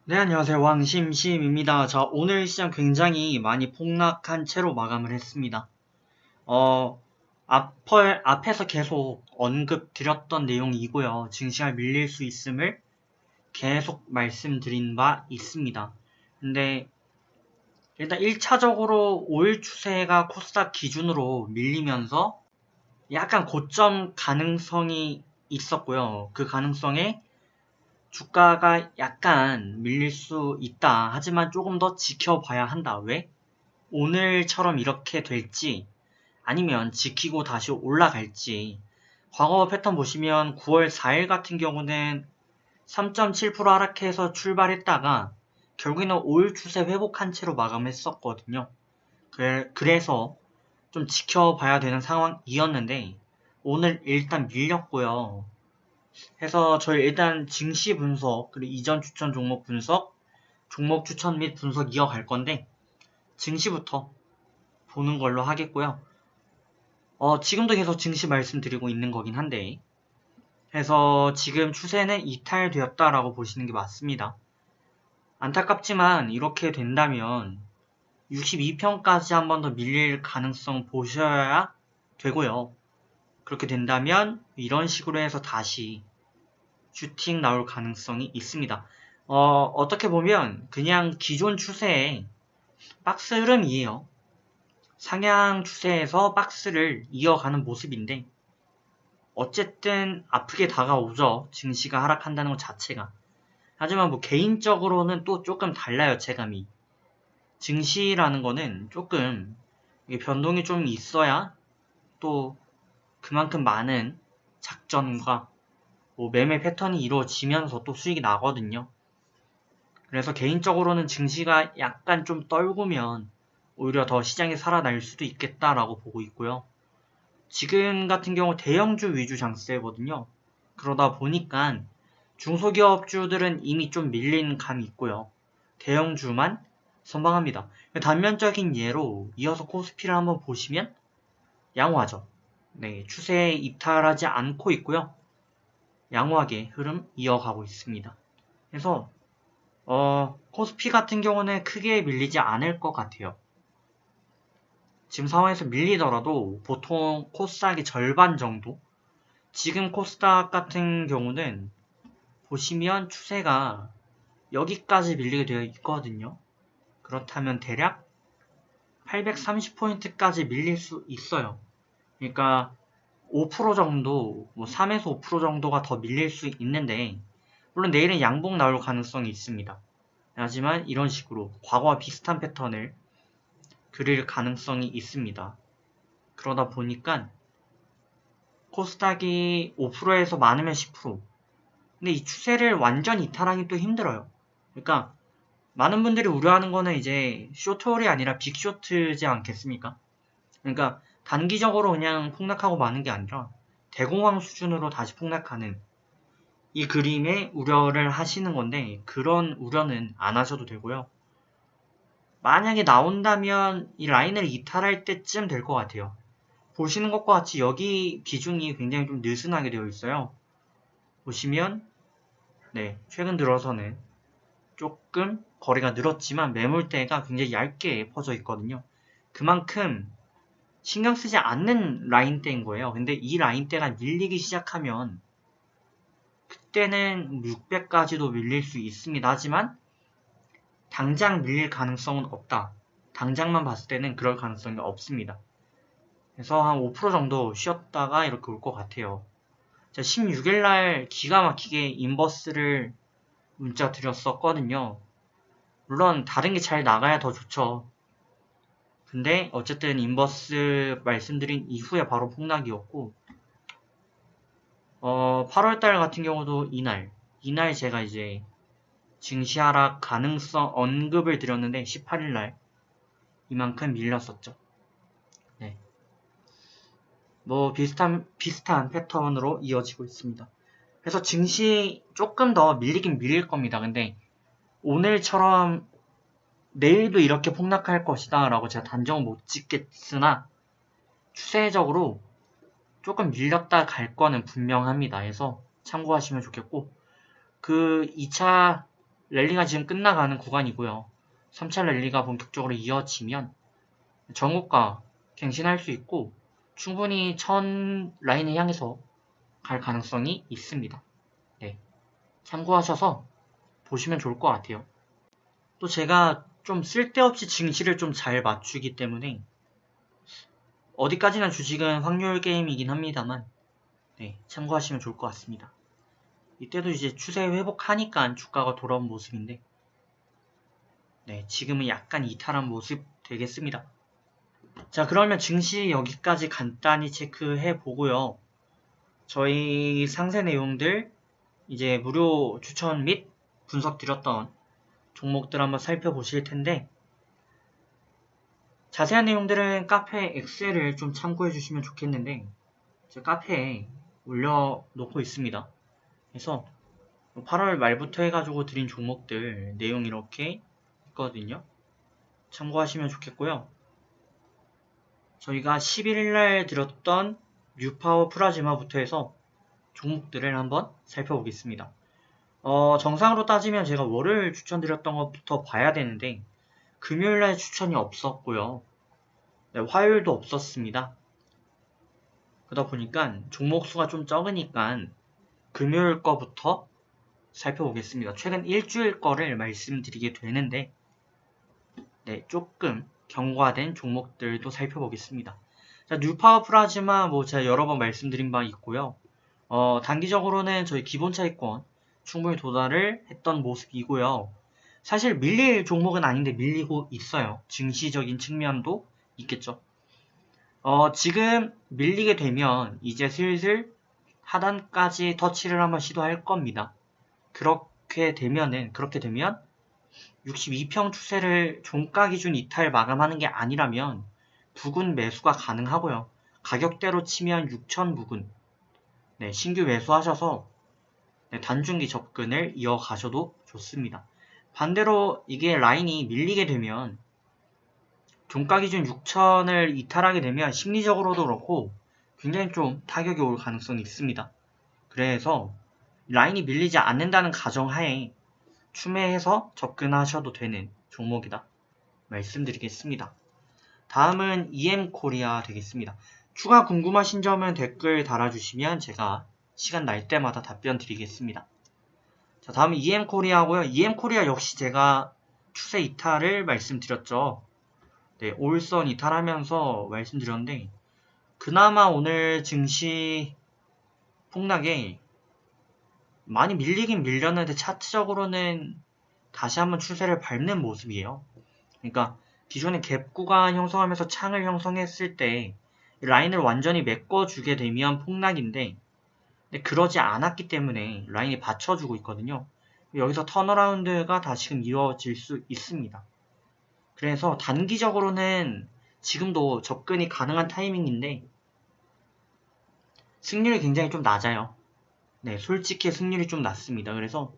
네, 안녕하세요. 왕심심입니다. 자, 오늘 시장 굉장히 많이 폭락한 채로 마감을 했습니다. 어, 앞에서 계속 언급드렸던 내용이고요. 증시가 밀릴 수 있음을 계속 말씀드린 바 있습니다. 근데 일단 1차적으로 5일 추세가 코스닥 기준으로 밀리면서 약간 고점 가능성이 있었고요. 그 가능성에 주가가 약간 밀릴 수 있다. 하지만 조금 더 지켜봐야 한다. 왜? 오늘처럼 이렇게 될지 아니면 지키고 다시 올라갈지. 과거 패턴 보시면 9월 4일 같은 경우는 3.7% 하락해서 출발했다가 결국에는 5일 추세 회복한 채로 마감했었거든요. 그래서 좀 지켜봐야 되는 상황이었는데 오늘 일단 밀렸고요. 해서 저희 일단 증시 분석, 그리고 이전 추천 종목 분석, 종목 추천 및 분석 이어갈 건데, 증시부터 보는 걸로 하겠고요. 지금도 계속 증시 말씀드리고 있는 거긴 한데, 해서 지금 추세는 이탈되었다라고 보시는 게 맞습니다. 안타깝지만 이렇게 된다면 62평까지 한 번 더 밀릴 가능성 보셔야 되고요. 그렇게 된다면 이런 식으로 해서 다시 슈팅 나올 가능성이 있습니다. 어떻게 보면 그냥 기존 추세의 박스 흐름이에요. 상향 추세에서 박스를 이어가는 모습인데 어쨌든 아프게 다가오죠. 증시가 하락한다는 것 자체가. 하지만 뭐 개인적으로는 또 조금 달라요. 체감이. 증시라는 거는 조금 변동이 좀 있어야 또 그만큼 많은 작전과 뭐 매매 패턴이 이루어지면서 또 수익이 나거든요. 그래서 개인적으로는 증시가 약간 좀 떨구면 오히려 더 시장이 살아날 수도 있겠다라고 보고 있고요. 지금 같은 경우 대형주 위주 장세거든요. 그러다 보니까 중소기업주들은 이미 좀 밀린 감이 있고요. 대형주만 선방합니다. 단면적인 예로 이어서 코스피를 한번 보시면 양호하죠. 네, 추세에 이탈하지 않고 있고요. 양호하게 흐름 이어가고 있습니다. 그래서 코스피 같은 경우는 크게 밀리지 않을 것 같아요. 지금 상황에서 밀리더라도 보통 코스닥의 절반 정도? 지금 코스닥 같은 경우는 보시면 추세가 여기까지 밀리게 되어 있거든요. 그렇다면 대략 830포인트까지 밀릴 수 있어요. 그러니까 5% 정도, 뭐 3에서 5% 정도가 더 밀릴 수 있는데, 물론 내일은 양봉 나올 가능성이 있습니다. 하지만 이런 식으로 과거와 비슷한 패턴을 그릴 가능성이 있습니다. 그러다 보니까 코스닥이 5%에서 많으면 10%. 근데 이 추세를 완전 이탈하기 또 힘들어요. 그러니까 많은 분들이 우려하는 거는 이제 쇼트홀이 아니라 빅쇼트지 않겠습니까? 그러니까 단기적으로 그냥 폭락하고 마는 게 아니라 대공황 수준으로 다시 폭락하는 이 그림에 우려를 하시는 건데 그런 우려는 안 하셔도 되고요. 만약에 나온다면 이 라인을 이탈할 때쯤 될 것 같아요. 보시는 것과 같이 여기 비중이 굉장히 좀 느슨하게 되어 있어요. 보시면 네, 최근 들어서는 조금 거리가 늘었지만 매물대가 굉장히 얇게 퍼져 있거든요. 그만큼 신경 쓰지 않는 라인대인 거예요. 근데 이 라인대가 밀리기 시작하면 그때는 600까지도 밀릴 수 있습니다. 하지만 당장 밀릴 가능성은 없다. 당장만 봤을 때는 그럴 가능성이 없습니다. 그래서 한 5% 정도 쉬었다가 이렇게 올 것 같아요. 16일날 기가 막히게 인버스를 문자 드렸었거든요. 물론 다른 게 잘 나가야 더 좋죠. 근데 어쨌든 인버스 말씀드린 이후에 바로 폭락이었고 8월달 같은 경우도 이날 제가 이제 증시 하락 가능성 언급을 드렸는데 18일날 이만큼 밀렸었죠. 네. 뭐 비슷한 패턴으로 이어지고 있습니다. 그래서 증시 조금 더 밀리긴 밀릴 겁니다. 근데 오늘처럼 내일도 이렇게 폭락할 것이다 라고 제가 단정은 못 짓겠으나 추세적으로 조금 밀렸다 갈 거는 분명합니다. 그래서 참고하시면 좋겠고 그 2차 랠리가 지금 끝나가는 구간이고요. 3차 랠리가 본격적으로 이어지면 전고가 갱신할 수 있고 충분히 1000 라인을 향해서 갈 가능성이 있습니다. 네, 참고하셔서 보시면 좋을 것 같아요. 또 제가 좀 쓸데없이 증시를 좀 잘 맞추기 때문에 어디까지나 주식은 확률 게임이긴 합니다만 네, 참고하시면 좋을 것 같습니다. 이때도 이제 추세 회복하니까 주가가 돌아온 모습인데 네, 지금은 약간 이탈한 모습 되겠습니다. 자, 그러면 증시 여기까지 간단히 체크해 보고요. 저희 상세 내용들 이제 무료 추천 및 분석 드렸던 종목들 한번 살펴보실 텐데 자세한 내용들은 카페 엑셀을 좀 참고해 주시면 좋겠는데 제 카페에 올려놓고 있습니다. 그래서 8월 말부터 해가지고 드린 종목들 내용 이렇게 있거든요. 참고하시면 좋겠고요. 저희가 11일날 드렸던 뉴파워 플라즈마부터 해서 종목들을 한번 살펴보겠습니다. 정상으로 따지면 제가 월요일 추천드렸던 것부터 봐야 되는데 금요일날 추천이 없었고요. 네, 화요일도 없었습니다. 그러다 보니까 종목 수가 좀 적으니까 금요일 거부터 살펴보겠습니다. 최근 일주일 거를 말씀드리게 되는데 네, 조금 경과된 종목들도 살펴보겠습니다. 자, 뉴파워 플라즈마 제가 여러 번 말씀드린 바 있고요. 단기적으로는 저희 기본 차익권 충분히 도달을 했던 모습이고요. 사실 밀릴 종목은 아닌데 밀리고 있어요. 증시적인 측면도 있겠죠. 지금 밀리게 되면 이제 슬슬 하단까지 터치를 한번 시도할 겁니다. 그렇게 되면 62평 추세를 종가 기준 이탈 마감하는 게 아니라면 부근 매수가 가능하고요. 가격대로 치면 6천 부근 네, 신규 매수하셔서 네, 단중기 접근을 이어가셔도 좋습니다. 반대로 이게 라인이 밀리게 되면 종가 기준 6천을 이탈하게 되면 심리적으로도 그렇고 굉장히 좀 타격이 올 가능성이 있습니다. 그래서 라인이 밀리지 않는다는 가정하에 추매해서 접근하셔도 되는 종목이다 말씀드리겠습니다. 다음은 EM코리아 되겠습니다. 추가 궁금하신 점은 댓글 달아주시면 제가 시간 날 때마다 답변 드리겠습니다. 자, 다음은 EM코리아고요. EM코리아 역시 제가 추세 이탈을 말씀드렸죠. 네, 올선 이탈하면서 말씀드렸는데 그나마 오늘 증시 폭락에 많이 밀리긴 밀렸는데 차트적으로는 다시 한번 추세를 밟는 모습이에요. 그러니까 기존의 갭 구간 형성하면서 창을 형성했을 때 라인을 완전히 메꿔주게 되면 폭락인데 근데 그러지 않았기 때문에 라인이 받쳐주고 있거든요. 여기서 턴어라운드가 다시금 이루어질 수 있습니다. 그래서 단기적으로는 지금도 접근이 가능한 타이밍인데 승률이 굉장히 좀 낮아요. 네, 솔직히 승률이 좀 낮습니다. 그래서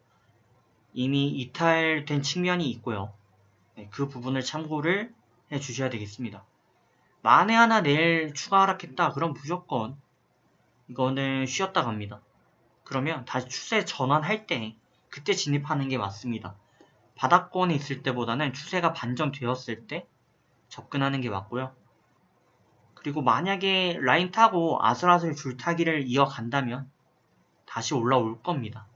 이미 이탈된 측면이 있고요. 네, 그 부분을 참고를 해 주셔야 되겠습니다. 만에 하나 내일 추가 하락했다. 그럼 무조건 이거는 쉬었다 갑니다. 그러면 다시 추세 전환할 때 그때 진입하는 게 맞습니다. 바닥권에 있을 때보다는 추세가 반전되었을 때 접근하는 게 맞고요. 그리고 만약에 라인 타고 아슬아슬 줄타기를 이어간다면 다시 올라올 겁니다.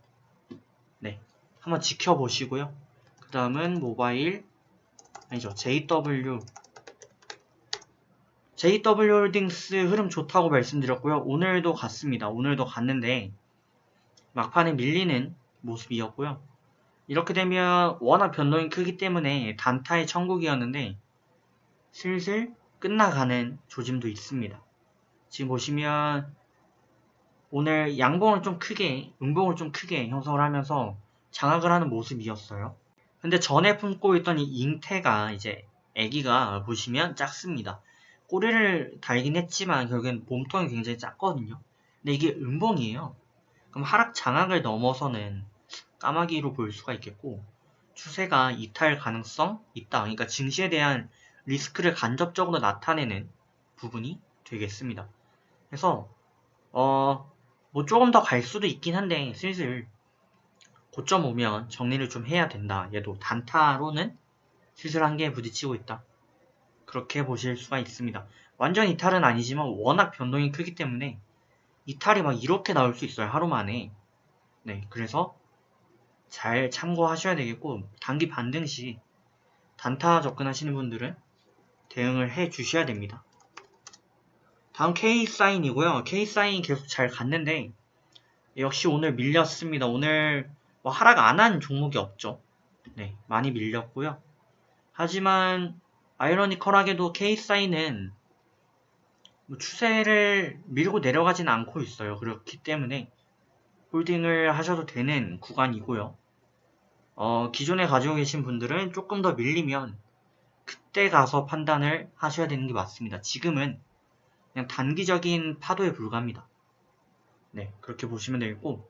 네, 한번 지켜보시고요. 그 다음은 모바일 아니죠, JW홀딩스 흐름 좋다고 말씀드렸고요. 오늘도 갔습니다. 오늘도 갔는데 막판에 밀리는 모습이었고요. 이렇게 되면 워낙 변동이 크기 때문에 단타의 천국이었는데 슬슬 끝나가는 조짐도 있습니다. 지금 보시면 오늘 양봉을 좀 크게, 음봉을 좀 크게 형성을 하면서 장악을 하는 모습이었어요. 근데 전에 품고 있던 이 잉태가 이제 애기가 보시면 작습니다. 꼬리를 달긴 했지만 결국엔 몸통이 굉장히 작거든요. 근데 이게 음봉이에요. 그럼 하락 장악을 넘어서는 까마귀로 볼 수가 있겠고 추세가 이탈 가능성 있다. 그러니까 증시에 대한 리스크를 간접적으로 나타내는 부분이 되겠습니다. 그래서 조금 더 갈 수도 있긴 한데 슬슬 고점 오면 정리를 좀 해야 된다. 얘도 단타로는 슬슬 한계에 부딪히고 있다. 그렇게 보실 수가 있습니다. 완전 이탈은 아니지만 워낙 변동이 크기 때문에 이탈이 막 이렇게 나올 수 있어요. 하루 만에. 네, 그래서 잘 참고하셔야 되겠고 단기 반등 시 단타 접근하시는 분들은 대응을 해 주셔야 됩니다. 다음 K사인이고요. K사인 계속 잘 갔는데 역시 오늘 밀렸습니다. 오늘 뭐 하락 안 한 종목이 없죠. 네, 많이 밀렸고요. 하지만 아이러니컬하게도 K사인은 뭐 추세를 밀고 내려가진 않고 있어요. 그렇기 때문에 홀딩을 하셔도 되는 구간이고요. 기존에 가지고 계신 분들은 조금 더 밀리면 그때 가서 판단을 하셔야 되는 게 맞습니다. 지금은 그냥 단기적인 파도에 불과합니다. 네, 그렇게 보시면 되겠고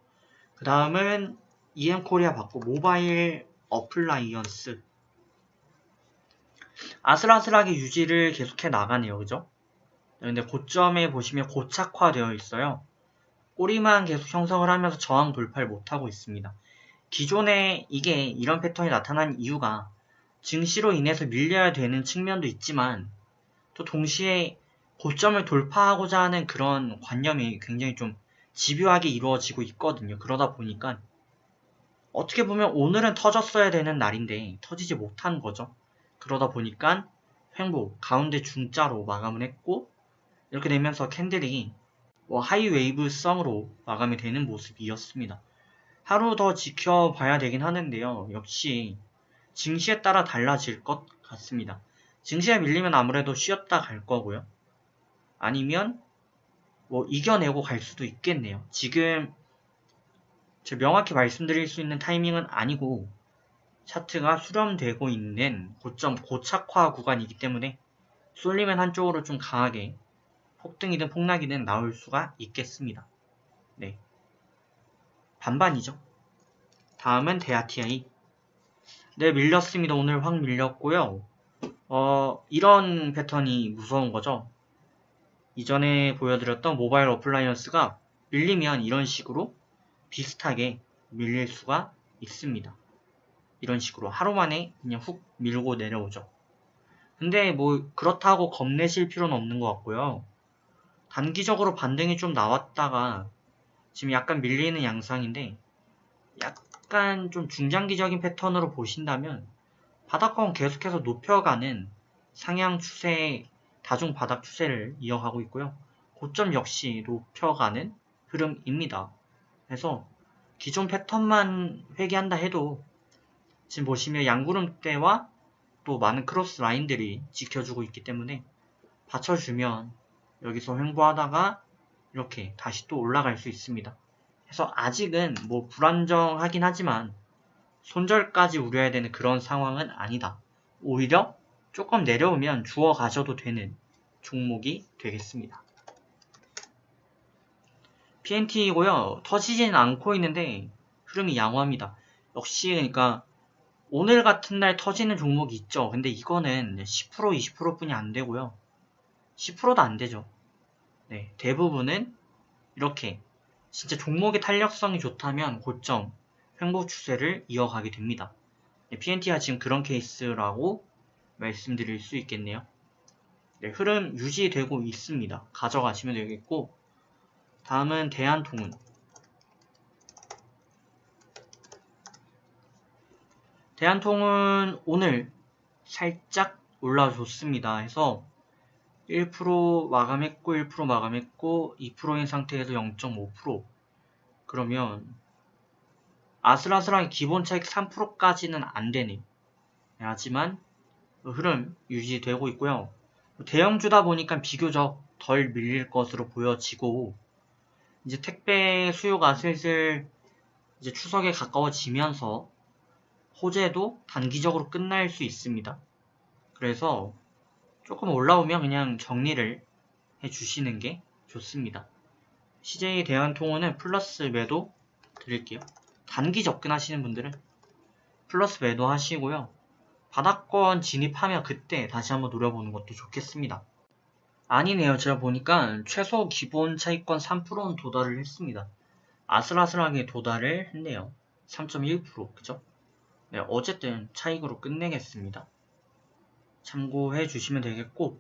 그 다음은 EM코리아 받고 모바일 어플라이언스 아슬아슬하게 유지를 계속해 나가네요. 그죠? 근데 고점에 보시면 고착화되어 있어요. 꼬리만 계속 형성을 하면서 저항 돌파를 못하고 있습니다. 기존에 이게 이런 패턴이 나타난 이유가 증시로 인해서 밀려야 되는 측면도 있지만 또 동시에 고점을 돌파하고자 하는 그런 관념이 굉장히 좀 집요하게 이루어지고 있거든요. 그러다 보니까 어떻게 보면 오늘은 터졌어야 되는 날인데 터지지 못한 거죠. 그러다 보니까 횡보 가운데 중자로 마감을 했고 이렇게 되면서 캔들이 하이웨이브성으로 마감이 되는 모습이었습니다. 하루 더 지켜봐야 되긴 하는데요. 역시 증시에 따라 달라질 것 같습니다. 증시에 밀리면 아무래도 쉬었다 갈 거고요. 아니면 이겨내고 갈 수도 있겠네요. 지금 명확히 말씀드릴 수 있는 타이밍은 아니고 차트가 수렴되고 있는 고점 고착화 구간이기 때문에 쏠리면 한쪽으로 좀 강하게 폭등이든 폭락이든 나올 수가 있겠습니다. 네, 반반이죠. 다음은 대아TI. 네, 밀렸습니다. 오늘 확 밀렸고요. 이런 패턴이 무서운 거죠. 이전에 보여드렸던 모바일 어플라이언스가 밀리면 이런 식으로 비슷하게 밀릴 수가 있습니다. 이런 식으로 하루 만에 그냥 훅 밀고 내려오죠. 근데 그렇다고 겁내실 필요는 없는 것 같고요. 단기적으로 반등이 좀 나왔다가 지금 약간 밀리는 양상인데 약간 좀 중장기적인 패턴으로 보신다면 바닥권 계속해서 높여가는 상향 추세, 다중 바닥 추세를 이어가고 있고요. 고점 역시 높여가는 흐름입니다. 그래서 기존 패턴만 회귀한다 해도 지금 보시면 양구름대와 또 많은 크로스 라인들이 지켜주고 있기 때문에 받쳐주면 여기서 횡보하다가 이렇게 다시 또 올라갈 수 있습니다. 그래서 아직은 불안정하긴 하지만 손절까지 우려해야 되는 그런 상황은 아니다. 오히려 조금 내려오면 주워 가셔도 되는 종목이 되겠습니다. PNT이고요. 터지지는 않고 있는데 흐름이 양호합니다. 역시 그러니까 오늘 같은 날 터지는 종목이 있죠. 근데 이거는 10% 20% 뿐이 안 되고요. 10%도 안 되죠. 네, 대부분은 이렇게 진짜 종목의 탄력성이 좋다면 고점 횡보 추세를 이어가게 됩니다. 네, PNT가 지금 그런 케이스라고 말씀드릴 수 있겠네요. 네, 흐름 유지되고 있습니다. 가져가시면 되겠고 다음은 대한통운. 대한통운 오늘 살짝 올라줬습니다. 해서 1% 마감했고 1% 마감했고 2%인 상태에서 0.5% 그러면 아슬아슬하게 기본 차익 3%까지는 안 되네요. 하지만 흐름 유지되고 있고요. 대형주다 보니까 비교적 덜 밀릴 것으로 보여지고 이제 택배 수요가 슬슬 이제 추석에 가까워지면서 호재도 단기적으로 끝날 수 있습니다. 그래서 조금 올라오면 그냥 정리를 해주시는 게 좋습니다. CJ 대한통운은 플러스 매도 드릴게요. 단기 접근하시는 분들은 플러스 매도 하시고요. 바닥권 진입하면 그때 다시 한번 노려보는 것도 좋겠습니다. 아니네요. 제가 보니까 최소 기본 차익권 3%는 도달을 했습니다. 아슬아슬하게 도달을 했네요. 3.1%, 그죠? 네, 어쨌든 차익으로 끝내겠습니다. 참고해 주시면 되겠고,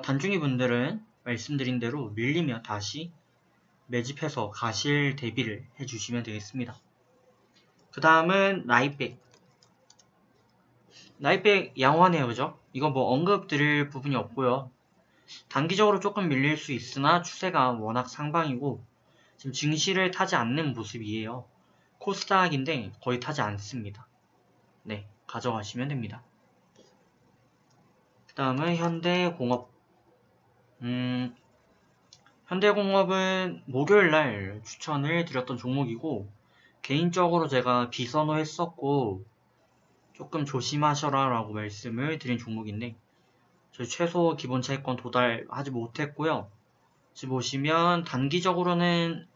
단중이 분들은 말씀드린 대로 밀리면 다시 매집해서 가실 대비를 해주시면 되겠습니다. 그 다음은 나이백. 나이백 양호하네요, 그죠? 이거 뭐 언급 드릴 부분이 없고요. 단기적으로 조금 밀릴 수 있으나 추세가 워낙 상방이고 지금 증시를 타지 않는 모습이에요. 코스닥인데 거의 타지 않습니다. 네, 가져가시면 됩니다. 그 다음은 현대공업. 현대공업은 목요일날 추천을 드렸던 종목이고 개인적으로 제가 비선호했었고 조금 조심하셔라 라고 말씀을 드린 종목인데 저희 최소 기본 차익권 도달하지 못했고요. 지금 보시면 단기적으로는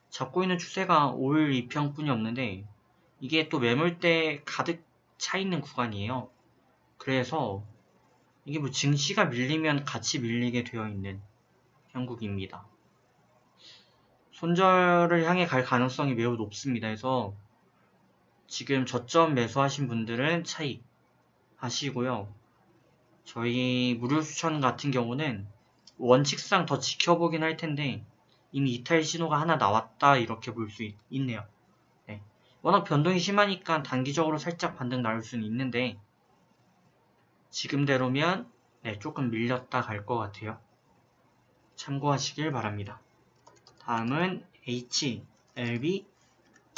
잡고 있는 추세가 올 2평뿐이 없는데 이게 또 매물대 가득 차 있는 구간이에요. 그래서 이게 뭐 증시가 밀리면 같이 밀리게 되어 있는 형국입니다. 손절을 향해 갈 가능성이 매우 높습니다. 그래서 지금 저점 매수하신 분들은 차익 하시고요. 저희 무료 추천 같은 경우는 원칙상 더 지켜보긴 할 텐데 이미 이탈 신호가 하나 나왔다 이렇게 볼 수 있네요. 네. 워낙 변동이 심하니까 단기적으로 살짝 반등 나올 수는 있는데 지금대로면 네, 조금 밀렸다 갈 것 같아요. 참고하시길 바랍니다. 다음은 HLB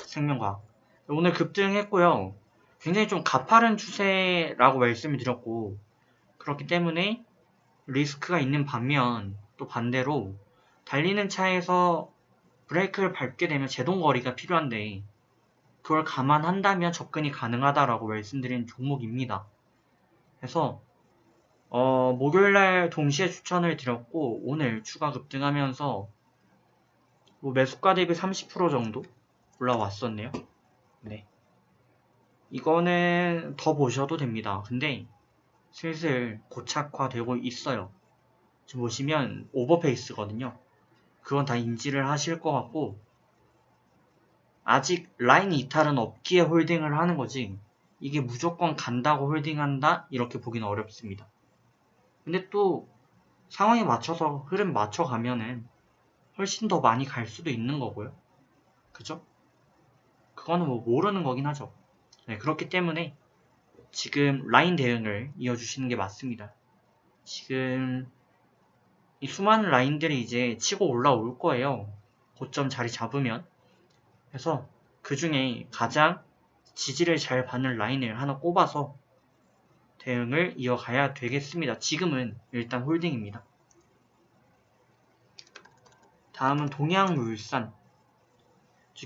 생명과학. 오늘 급등했고요. 굉장히 좀 가파른 추세라고 말씀을 드렸고 그렇기 때문에 리스크가 있는 반면 또 반대로 달리는 차에서 브레이크를 밟게 되면 제동거리가 필요한데 그걸 감안한다면 접근이 가능하다라고 말씀드린 종목입니다. 그래서 목요일날 동시에 추천을 드렸고 오늘 추가 급등하면서 뭐 매수가 대비 30% 정도 올라왔었네요. 네. 이거는 더 보셔도 됩니다. 근데 슬슬 고착화되고 있어요. 지금 보시면 오버페이스거든요. 그건 다 인지를 하실 것 같고 아직 라인 이탈은 없기에 홀딩을 하는 거지 이게 무조건 간다고 홀딩한다? 이렇게 보기는 어렵습니다. 근데 또 상황에 맞춰서 흐름 맞춰가면은 훨씬 더 많이 갈 수도 있는 거고요. 그죠? 그거는 뭐 모르는 거긴 하죠. 네, 그렇기 때문에 지금 라인 대응을 이어주시는 게 맞습니다. 지금 이 수많은 라인들이 이제 치고 올라올 거예요. 고점 자리 잡으면. 그래서 그 중에 가장 지지를 잘 받는 라인을 하나 꼽아서 대응을 이어가야 되겠습니다. 지금은 일단 홀딩입니다. 다음은 동양물산.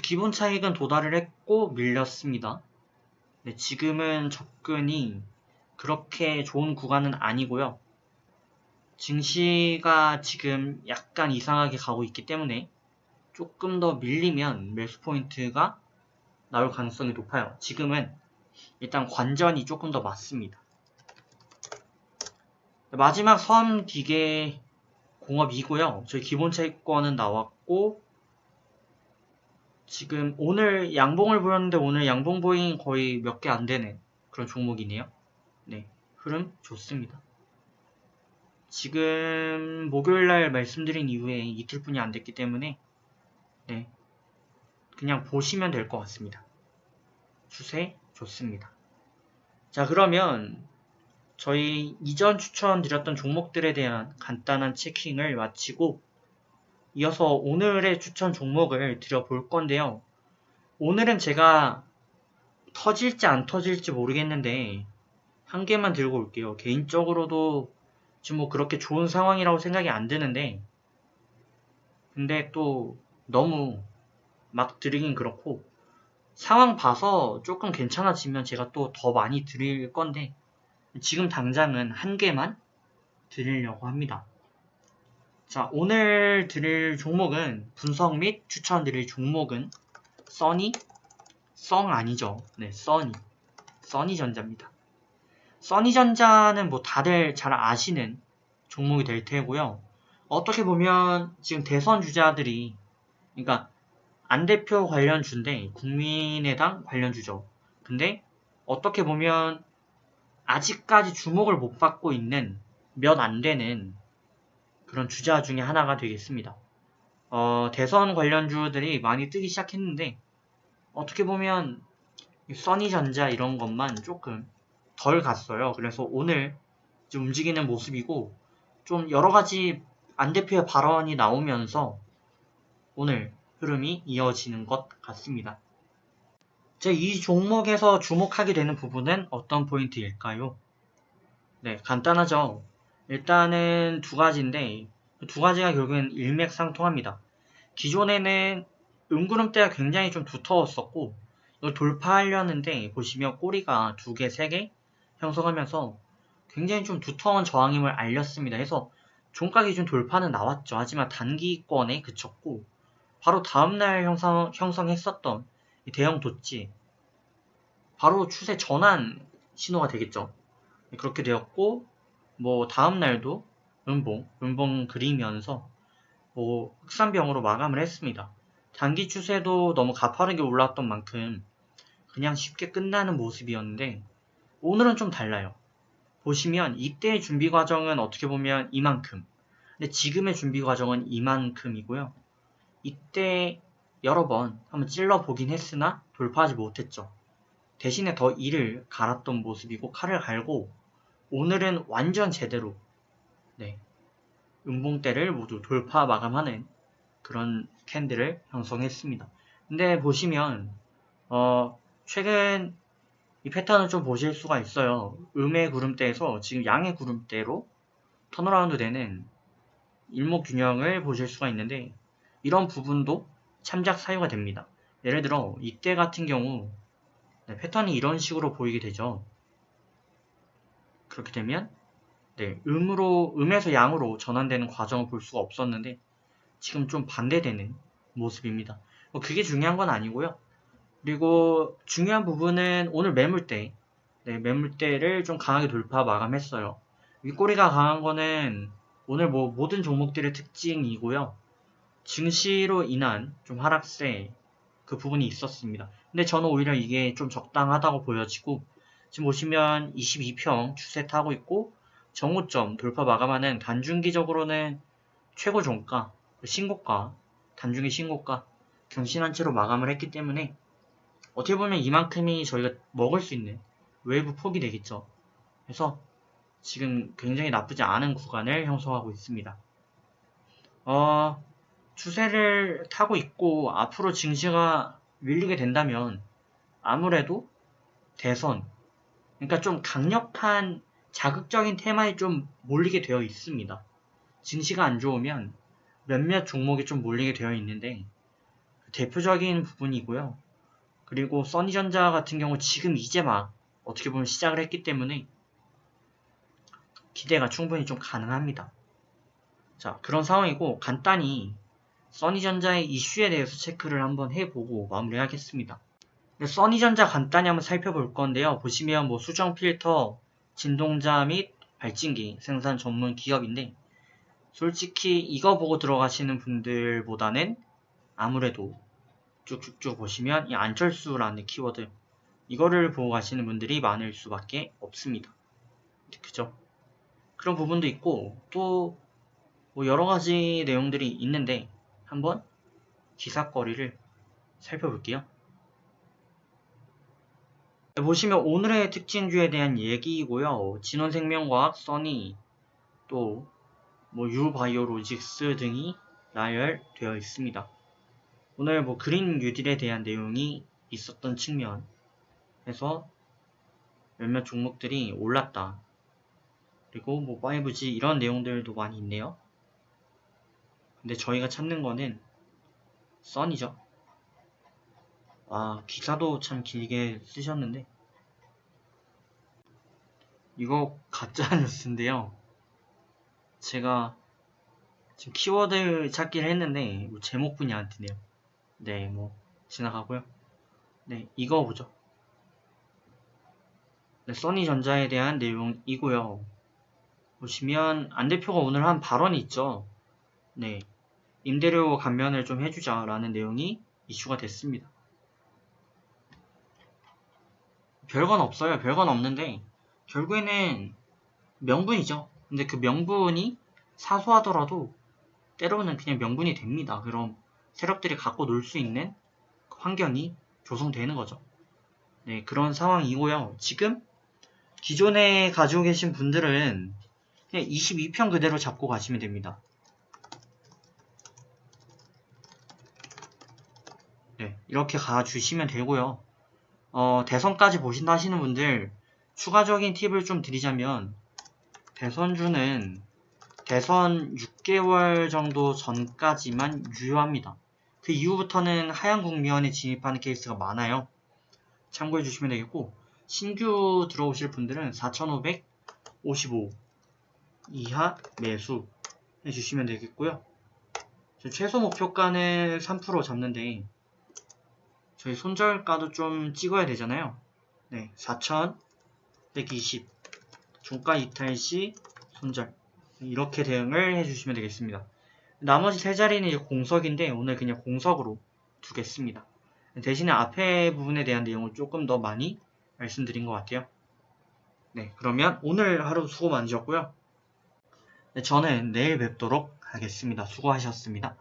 기본 차익은 도달을 했고 밀렸습니다. 네, 지금은 접근이 그렇게 좋은 구간은 아니고요. 증시가 지금 약간 이상하게 가고 있기 때문에 조금 더 밀리면 매수 포인트가 나올 가능성이 높아요. 지금은 일단 관전이 조금 더 맞습니다. 마지막 섬기계 공업이고요. 저희 기본 차익권은 나왔고 지금 오늘 양봉을 보였는데 오늘 양봉 보잉 거의 몇 개 안 되는 그런 종목이네요. 네, 흐름 좋습니다. 지금 목요일날 말씀드린 이후에 이틀뿐이 안 됐기 때문에 네, 그냥 보시면 될 것 같습니다. 추세 좋습니다. 자, 그러면 저희 이전 추천드렸던 종목들에 대한 간단한 체킹을 마치고 이어서 오늘의 추천 종목을 드려볼 건데요. 오늘은 제가 터질지 안 터질지 모르겠는데 한 개만 들고 올게요. 개인적으로도 지금 뭐 그렇게 좋은 상황이라고 생각이 안 드는데 근데 또 너무 막 드리긴 그렇고 상황 봐서 조금 괜찮아지면 제가 또 더 많이 드릴 건데 지금 당장은 한 개만 드리려고 합니다. 자, 오늘 드릴 종목은 분석 및 추천드릴 종목은 썬 아니죠. 네, 써니전자입니다. 써니전자는 뭐 다들 잘 아시는 종목이 될 테고요. 어떻게 보면 지금 대선 주자들이 그러니까 안 대표 관련주인데 국민의당 관련주죠. 근데 어떻게 보면 아직까지 주목을 못 받고 있는 몇 안 되는 그런 주자 중에 하나가 되겠습니다. 대선 관련주들이 많이 뜨기 시작했는데 어떻게 보면 써니전자 이런 것만 조금 덜 갔어요. 그래서 오늘 좀 움직이는 모습이고 좀 여러가지 안 대표의 발언이 나오면서 오늘 흐름이 이어지는 것 같습니다. 이 종목에서 주목하게 되는 부분은 어떤 포인트일까요? 네, 간단하죠. 일단은 두 가지인데 두 가지가 결국엔 일맥상통합니다. 기존에는 음구름대가 굉장히 좀 두터웠었고 이걸 돌파하려는데 보시면 꼬리가 2개, 3개 형성하면서 굉장히 좀 두터운 저항임을 알렸습니다. 해서 종가 기준 돌파는 나왔죠. 하지만 단기권에 그쳤고 바로 다음날 형성했었던 이 대형 도치 바로 추세 전환 신호가 되겠죠. 그렇게 되었고 뭐 다음날도 음봉 그리면서 뭐 흑산병으로 마감을 했습니다. 단기 추세도 너무 가파르게 올랐던 만큼 그냥 쉽게 끝나는 모습이었는데 오늘은 좀 달라요. 보시면 이때의 준비 과정은 어떻게 보면 이만큼 근데 지금의 준비 과정은 이만큼이고요. 이때 여러 번 한번 찔러보긴 했으나 돌파하지 못했죠. 대신에 더 이를 갈았던 모습이고 칼을 갈고 오늘은 완전 제대로 음봉대를 모두 돌파 마감하는 그런 캔들을 형성했습니다. 근데 보시면 최근 이 패턴을 좀 보실 수가 있어요. 음의 구름대에서 지금 양의 구름대로 턴어라운드 되는 일목균형을 보실 수가 있는데 이런 부분도 참작 사유가 됩니다. 예를 들어 이때 같은 경우 패턴이 이런 식으로 보이게 되죠. 그렇게 되면 음에서 양으로 전환되는 과정을 볼 수가 없었는데 지금 좀 반대되는 모습입니다. 그게 중요한 건 아니고요. 그리고 중요한 부분은 오늘 매물대를 좀 강하게 돌파 마감했어요. 윗꼬리가 강한 거는 오늘 모든 종목들의 특징이고요. 증시로 인한 좀 하락세 그 부분이 있었습니다. 근데 저는 오히려 이게 좀 적당하다고 보여지고 지금 보시면 22평 추세 타고 있고 정오점 돌파 마감하는 단중기적으로는 최고 종가, 신고가, 단중기 신고가 경신한 채로 마감을 했기 때문에 어떻게 보면 이만큼이 저희가 먹을 수 있는 외부 폭이 되겠죠. 그래서 지금 굉장히 나쁘지 않은 구간을 형성하고 있습니다. 추세를 타고 있고 앞으로 증시가 밀리게 된다면 아무래도 대선, 그러니까 좀 강력한 자극적인 테마에 좀 몰리게 되어 있습니다. 증시가 안 좋으면 몇몇 종목이 좀 몰리게 되어 있는데 대표적인 부분이고요. 그리고 써니전자 같은 경우 지금 이제 막 어떻게 보면 시작을 했기 때문에 기대가 충분히 좀 가능합니다. 자, 그런 상황이고 간단히 써니전자의 이슈에 대해서 체크를 한번 해보고 마무리하겠습니다. 써니전자 간단히 한번 살펴볼 건데요. 보시면 뭐 수정 필터, 진동자 및 발진기 생산 전문 기업인데 솔직히 이거 보고 들어가시는 분들보다는 아무래도 쭉쭉쭉 보시면 이 안철수라는 키워드 이거를 보고 가시는 분들이 많을 수밖에 없습니다. 그죠? 그런 부분도 있고 또 뭐 여러가지 내용들이 있는데 한번 기사거리를 살펴볼게요. 보시면 오늘의 특징주에 대한 얘기이고요. 진원생명과학, 써니, 또 뭐 유바이오로직스 등이 나열되어 있습니다. 오늘 뭐 그린 뉴딜에 대한 내용이 있었던 측면에서 몇몇 종목들이 올랐다. 그리고 뭐 5G 이런 내용들도 많이 있네요. 근데 저희가 찾는 거는 써니죠. 기사도 참 길게 쓰셨는데 이거 가짜 뉴스인데요. 제가 지금 키워드 찾기를 했는데 뭐 제목뿐이 안 뜨네요. 네, 뭐 지나가고요. 네, 이거 보죠. 네, 써니전자에 대한 내용이고요. 보시면 안 대표가 오늘 한 발언이 있죠. 네, 임대료 감면을 좀 해주자라는 내용이 이슈가 됐습니다. 별건 없어요. 별건 없는데 결국에는 명분이죠. 근데 그 명분이 사소하더라도 때로는 그냥 명분이 됩니다. 그럼 세력들이 갖고 놀 수 있는 환경이 조성되는 거죠. 네, 그런 상황이고요. 지금 기존에 가지고 계신 분들은 그냥 22평 그대로 잡고 가시면 됩니다. 네, 이렇게 가주시면 되고요. 대선까지 보신다 하시는 분들 추가적인 팁을 좀 드리자면 대선주는 대선 6개월 정도 전까지만 유효합니다. 그 이후부터는 하향 국면에 진입하는 케이스가 많아요. 참고해 주시면 되겠고 신규 들어오실 분들은 4,555 이하 매수 해주시면 되겠고요. 최소 목표가는 3% 잡는데 저희 손절가도 좀 찍어야 되잖아요. 네, 4,120 종가 이탈 시 손절 이렇게 대응을 해주시면 되겠습니다. 나머지 세 자리는 이제 공석인데 오늘 그냥 공석으로 두겠습니다. 대신에 앞에 부분에 대한 내용을 조금 더 많이 말씀드린 것 같아요. 네, 그러면 오늘 하루 수고 많으셨고요. 네, 저는 내일 뵙도록 하겠습니다. 수고하셨습니다.